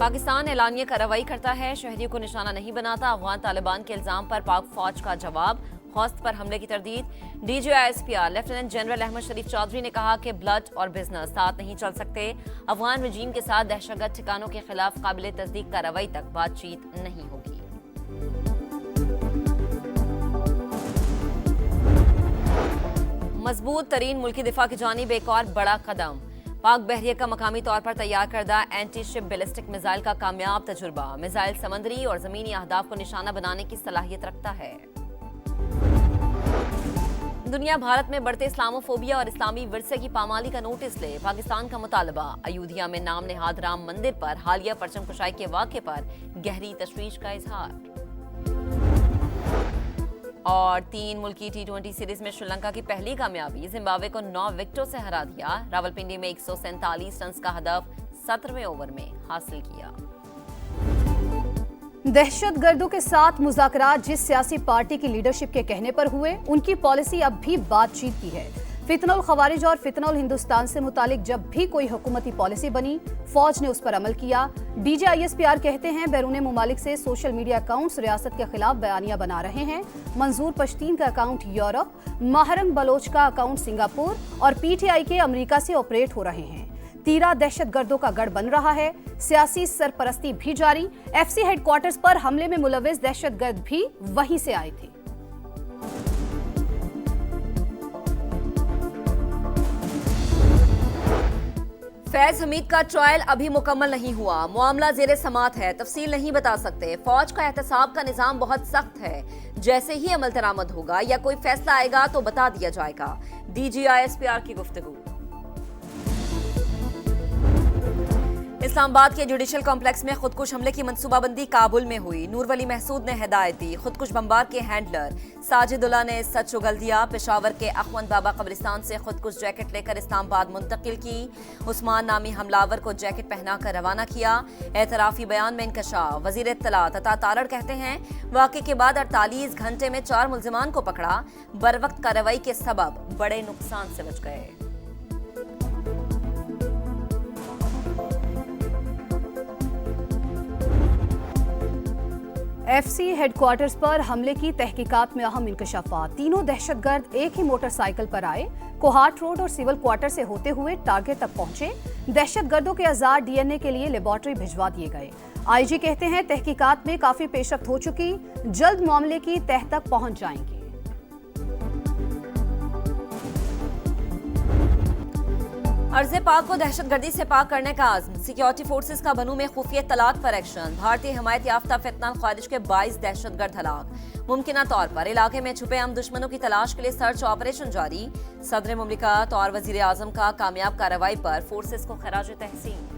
पाकिस्तान एलानिया कार्रवाई करता है, शहरियों को निशाना नहीं बनाता। अफगान तालिबान के इल्जाम पर पाक फौज का जवाब, हौस्त पर हमले की तरदीद। DGISPR लेफ्टिनेंट जनरल अहमद शरीफ चौधरी ने कहा कि ब्लड और बिजनेस साथ नहीं चल सकते। अफगान रजीम के साथ दहशतगर्द ठिकानों के खिलाफ काबिल तस्दीक कार्रवाई तक बातचीत नहीं होगी। मजबूत तरीन मुल्की दिफा की जानिब एक और बड़ा कदम। पाक बहरिया का मकामी तौर पर तैयार करदा एंटी शिप बैलिस्टिक मिसाइल का कामयाब तजुर्बा। मिसाइल समंदरी और जमीनी अहदाफ को निशाना बनाने की सलाहियत रखता है। दुनिया भारत में बढ़ते इस्लामोफोबिया और इस्लामी विरसे की पामाली का नोटिस ले, पाकिस्तान का मुतालबा। अयोध्या में नाम नेहाद राम मंदिर पर हालिया परचम कुशाई के वाक़े पर गहरी तशवीश का इजहार। और 3 मुल्की T20 सीरीज में श्रीलंका की पहली कामयाबी, जिम्बाब्वे को 9 विकेटों से हरा दिया। रावलपिंडी में 147 रन का हदफ 17वें ओवर में हासिल किया। दहशतगर्दों के साथ मुज़ाकरात जिस सियासी पार्टी की लीडरशिप के कहने पर हुए, उनकी पॉलिसी अब भी बातचीत की है। फितनउल खवारिज और फितनउल हिंदुस्तान से मुतालिक जब भी कोई हुकूमती पॉलिसी बनी, फौज ने उस पर अमल किया। DGISPR कहते हैं बैरून मुमालिक से सोशल मीडिया अकाउंट्स रियासत के खिलाफ बयानियां बना रहे हैं। मंजूर पश्तीन का अकाउंट यूरोप, माहरंग बलोच का अकाउंट सिंगापुर और PTI के अमेरिका से ऑपरेट हो रहे हैं। तीरा दहशतगर्दों का गढ़ बन रहा है। सियासी सरपरस्ती भी जारी। FC हेडक्वार्टर्स पर हमले में मुलविस दहशतगर्द भी वहीं से आए थे। फैज हमीद का ट्रायल अभी मुकम्मल नहीं हुआ, मामला जेरे समात है, तफसील नहीं बता सकते। फौज का एहतसाब का निजाम बहुत सख्त है, जैसे ही अमल दरामद होगा या कोई फैसला आएगा तो बता दिया जाएगा। DGISPR की गुफ्तगू। इस्लामाबाद के जुडिशल कॉम्प्लेक्स में खुदकुश हमले की मंसूबाबंदी काबुल में हुई। नूरवली महसूद ने हिदायत दी। खुदकुश बमबार के हैंडलर साजिदुल्लाह ने सच उगल दिया। पेशावर के अखवंद बाबा कब्रिस्तान से खुदकुश जैकेट लेकर इस्लामाबाद मुंतकिल की। उस्मान नामी हमलावर को जैकेट पहनाकर रवाना किया। एतराफी बयान में इंकशाफ। वजीर इत्तलात अता तारड़ कहते हैं वाक़े के बाद 48 घंटे में 4 मुल्जिमान को पकड़ा। बरवक्त कार्रवाई के सबब बड़े नुकसान से बच गए। FC हेडक्वार्टर्स पर हमले की तहकीकात में अहम इंकशाफात। तीनों दहशतगर्द एक ही मोटरसाइकिल पर आए, कोहाट रोड और सिविल क्वार्टर से होते हुए टारगेट तक पहुंचे। दहशतगर्दों के अज़ार DNA के लिए लेबॉर्ट्री भिजवा दिए गए। IG कहते हैं तहकीकात में काफी पेशरफ्त हो चुकी, जल्द मामले की तह तक पहुंच जाएंगे। अर्ज़े पाक को दहशतगर्दी से पाक करने का आज़म। सिक्योरिटी फोर्सेस का बनू में खुफिया तलात पर एक्शन। भारतीय हिमायत याफ्ता फितनल खारिज के 22 दहशतगर्द हलाक। मुमकिना तौर पर इलाके में छुपे हम दुश्मनों की तलाश के लिए सर्च ऑपरेशन जारी। सदर मुमलिकत और वजीर आजम का कामयाब कार्रवाई पर फोर्सेस को खराज तहसीन।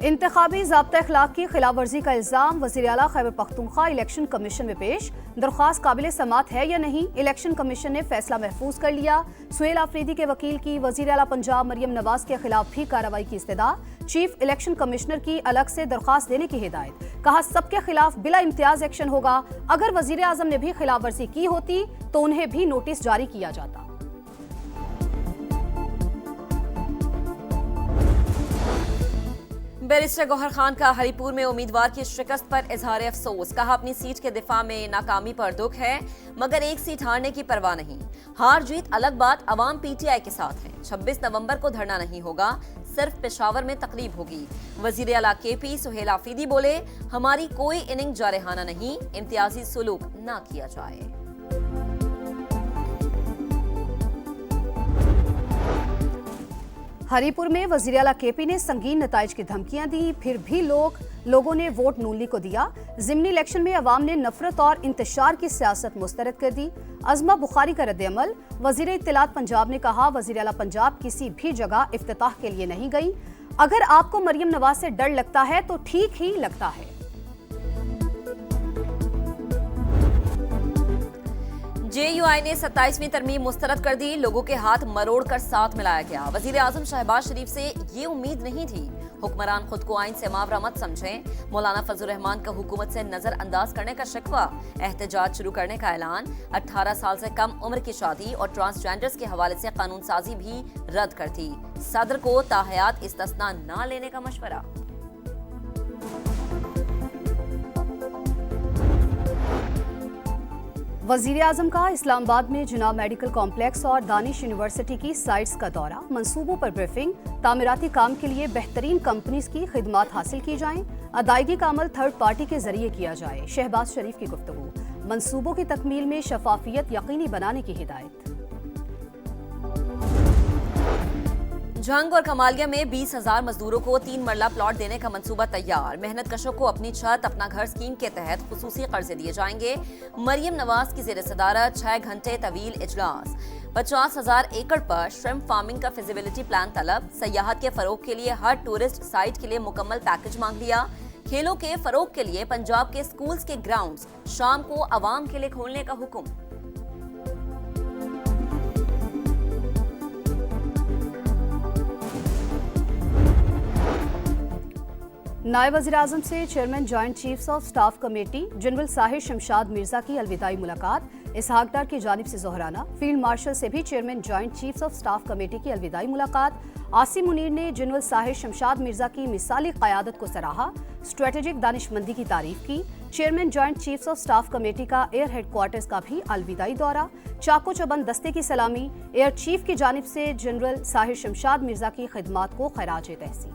इंतखाबी ज़ाब्ता अखलाक की खिलाफ वर्जी का इल्जाम वज़ीर आला खैबर पख्तूनख्वा इलेक्शन कमीशन में पेश। दरख्वास्त काबिल समात है या नहीं, इलेक्शन कमीशन ने फैसला महफूज कर लिया। सुहेल आफरीदी के वकील की वज़ीर आला पंजाब मरियम नवाज के खिलाफ भी कार्रवाई की इस्तदा। चीफ इलेक्शन कमिश्नर की अलग से दरख्वास्त देने की हिदायत। कहा सबके खिलाफ बिला इम्तियाज एक्शन होगा। अगर वज़ीर आज़म ने भी खिलाफ वर्जी की होती तो उन्हें भी नोटिस जारी किया जाता। बैरिस्टर गौहर खान का हरिपुर में उम्मीदवार की शिकस्त पर इजहार अफसोस। कहा अपनी सीट के दिफा में नाकामी पर दुख है, मगर एक सीट हारने की परवाह नहीं। हार जीत अलग बात, अवाम PTI के साथ है। 26 नवंबर को धरना नहीं होगा, सिर्फ पेशावर में तकरीब होगी। वजीर आला KP सुहेल आफरीदी बोले हमारी कोई इनिंग जारहाना नहीं, इम्तियाजी सुलूक ना किया जाए। हरिपुर में वज़ीर आला KP ने संगीन नताइज की धमकियां दी, फिर भी लोगों ने वोट नून लीग को दिया। ज़िमनी इलेक्शन में अवाम ने नफरत और इंतशार की सियासत मुस्तरद कर दी। अज़मा बुखारी का रद्द-ए-अमल। वज़ीर इत्तलात पंजाब ने कहा वज़ीर आला पंजाब किसी भी जगह इफ्तिताह के लिए नहीं गई। अगर आपको मरियम नवाज से डर लगता है तो ठीक ही लगता है। JUI ने 27वीं तरमीम मुस्तरद कर दी। लोगों के हाथ मरोड़ कर साथ मिलाया गया। वजीर आजम शहबाज शरीफ से ये उम्मीद नहीं थी। हुक्मरान खुद को आइन से मावरा मत समझें। मौलाना फजल रहमान का हुकूमत से नजरअंदाज करने का शिकवा। एहतजाज शुरू करने का ऐलान। 18 साल से कम उम्र की शादी और ट्रांसजेंडर्स के हवाले से कानून साजी भी रद्द कर दी। सदर को ताहयात इस्तिस्ना न लेने का मशवरा। वजीर आजम का इस्लामाबाद में जिना मेडिकल कॉम्प्लेक्स और दानिश यूनिवर्सिटी की साइट्स का दौरा। मंसूबों पर ब्रीफिंग। तामीराती काम के लिए बेहतरीन कंपनीज की खिदमात हासिल की जाएं। अदायगी का अमल थर्ड पार्टी के जरिए किया जाए। शहबाज शरीफ की गुफ्तगू। मंसूबों की तकमील में शफाफियत यकीनी बनाने की हिदायत। जंग और कमालिया में 20,000 मजदूरों को 3 मरला प्लॉट देने का मंसूबा तैयार। मेहनत कशों को अपनी छत अपना घर स्कीम के तहत खुसूसी कर्जे दिए जाएंगे। मरियम नवाज की जेर सदारत 6 घंटे तवील इजलास। 50,000 एकड़ पर श्रिम्प फार्मिंग का फिजिबिलिटी प्लान तलब। सयाहत के फरोग के लिए हर टूरिस्ट साइट के लिए मुकम्मल पैकेज मांग लिया। खेलों के फरोग के लिए पंजाब के स्कूल्स के ग्राउंड्स शाम को अवाम के लिए खोलने का हुक्म। नायब वज़ीर-ए-आज़म से chairman joint chiefs of staff committee general Sahir Shamshad Mirza की अलविदाई मुलाकात। इसहाक डार की जानिब से जोहराना। फील्ड मार्शल से भी chairman joint chiefs of staff committee की अलविदाई मुलाकात। आसिम मुनीर ने जनरल साहिर शमशाद मिर्जा की मिसाली क़यादत को सराहा। स्ट्रेटेजिक दानिशमंदी की तारीफ की। Chairman joint chiefs of staff committee का एयर हेडक्वार्टर्स का भी अलविदाई दौरा। चाको चबंद दस्ते की सलामी। एयर चीफ की जानिब से जनरल साहिर शमशाद मिर्जा की खिदमात को खराज तहसीन।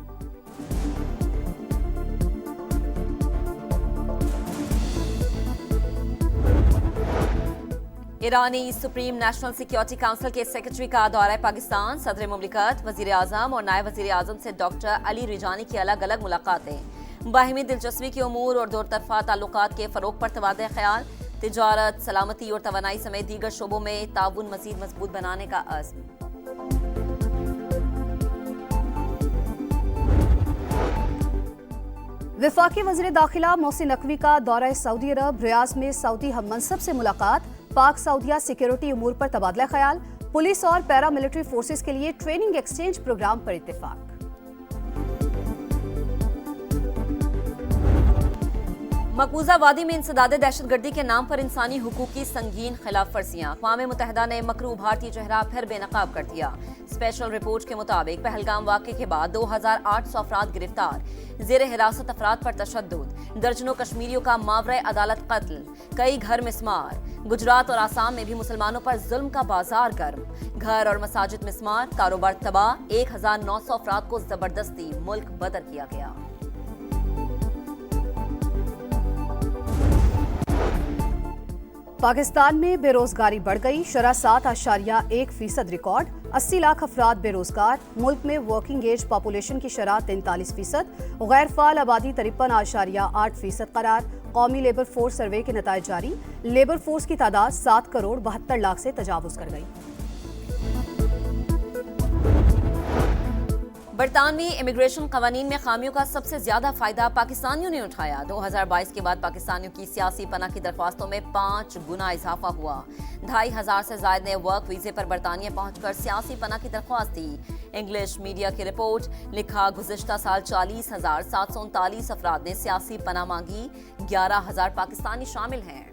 ईरानी सुप्रीम नेशनल सिक्योरिटी काउंसिल के सेक्रेटरी का दौरा पाकिस्तान। सदर मुमलिकत, वजीर आजम और नायब वजीर आजम से डॉक्टर अली रिजानी की अलग अलग मुलाकातें। बाहिमी दिलचस्पी के उमूर और दो तरफा ताल्लुकात के फरोग पर तबादला ख्याल। तिजारत, सलामती और तवानाई समेत दीगर शोबों में ताउन मजीद मजबूत बनाने का अज़्म। वफाकी वज़ीर दाखिला मोहसिन नकवी का दौरा सऊदी अरब। रियाज में सऊदी हम मनसब से मुलाकात। पाक सऊदिया सिक्योरिटी उमूर पर तबादला ख्याल। पुलिस और पैरामिलिट्री फोर्सेस के लिए ट्रेनिंग एक्सचेंज प्रोग्राम पर इत्तेफाक। मकबूजा वादी में इंसदादे दहशतगर्दी के नाम पर इंसानी हुकूक की संगीन खिलाफ वर्जियां। अक़वाम मुत्तहिदा ने मकरू भारतीय चेहरा फिर बेनकाब कर दिया। स्पेशल रिपोर्ट के मुताबिक पहलगाम वाक़े के बाद 2,800 अफराद गिरफ्तार। जेर हिरासत अफराद पर तशद्दुद। दर्जनों कश्मीरियों का मावरे अदालत कत्ल। कई घर मिस्मार। गुजरात और आसाम में भी मुसलमानों पर जुल्म का बाजार गर्म। घर और मसाजिद मिस्मार। कारोबार तबाह। 1,900 अफराद को जबरदस्ती मुल्क बदर किया गया। पाकिस्तान में बेरोजगारी बढ़ गई। शरह 7.1% रिकॉर्ड। 80 लाख अफराद बेरोजगार। मुल्क में वर्किंग एज पॉपुलेशन की शरह 43%। गैर फाल आबादी 53.8% करार। कौमी लेबर फोर्स सर्वे के नतायज जारी। लेबर फोर्स की तादाद 7 करोड़ 72 लाख से तजावुज कर गई। बरतानवी इमिग्रेशन कवानीन में खामियों का सबसे ज्यादा फायदा पाकिस्तानियों ने उठाया। 2022 के बाद पाकिस्तानियों की सियासी पनाह की दरख्वास्तों में 5 गुना इजाफा हुआ। 2,500 से ज्यादा ने वर्क वीजे पर बरतानिया पहुंचकर सियासी पनाह की दरख्वास्त दी। इंग्लिश मीडिया की रिपोर्ट लिखा, गुज़िश्ता साल 40,739 अफराद ने सियासी पनाह मांगी। 11,000 पाकिस्तानी शामिल हैं।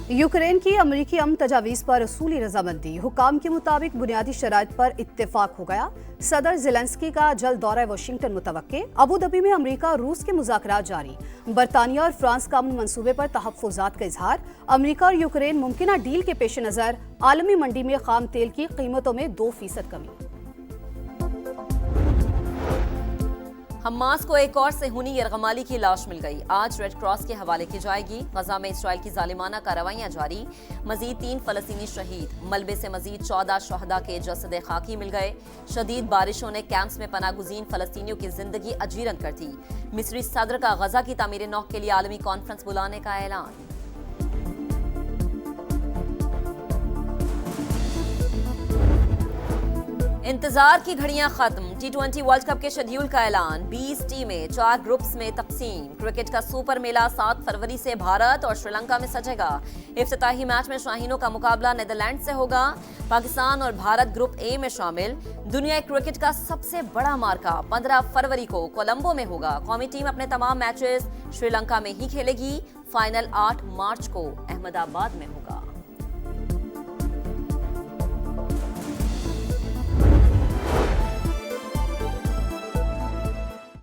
यूक्रेन की अमरीकी अमन तजावीज़ पर रसूली रजामंदी। हुकाम के मुताबिक बुनियादी शराइत पर इत्तेफाक हो गया। सदर ज़ेलेंस्की का जल्द दौरा वाशिंगटन मुतवक्के। अबू धाबी में अमरीका और रूस के मुज़ाकरात जारी। बरतानिया और फ्रांस का अमन मंसूबे पर तहफ़्फ़ुज़ात का इजहार। अमरीका और यूक्रेन मुमकिना डील के पेश नज़र आलमी मंडी में खाम तेल की कीमतों में 2% कमी। हमास को एक और सेहूनी यरगमाली की लाश मिल गई। आज रेड क्रॉस के हवाले की जाएगी। गजा में इसराइल की जालिमाना कार्रवाइयां जारी। मजीद 3 फलस्तीनी शहीद। मलबे से मजीद 14 शहदा के जसद खाकी मिल गए। शदीद बारिशों ने कैंप्स में पनागुजीन फलस्तीनियों की जिंदगी अजीरन कर दी। मिस्री सदर का गजा की तामीर नौ के लिए आलमी कॉन्फ्रेंस बुलाने का ऐलान। इंतजार की घड़ियां खत्म। T20 वर्ल्ड कप के शेड्यूल का ऐलान। 20 टीमें 4 ग्रुप्स में तकसीम। क्रिकेट का सुपर मेला 7 फरवरी से भारत और श्रीलंका में सजेगा। इफ्तिताही मैच में शाहीनों का मुकाबला नीदरलैंड से होगा। पाकिस्तान और भारत ग्रुप ए में शामिल। दुनिया क्रिकेट का सबसे बड़ा मार्का 15 फरवरी को कोलंबो में होगा। कौमी टीम अपने तमाम मैचेस श्रीलंका में ही खेलेगी। फाइनल 8 मार्च को अहमदाबाद में होगा।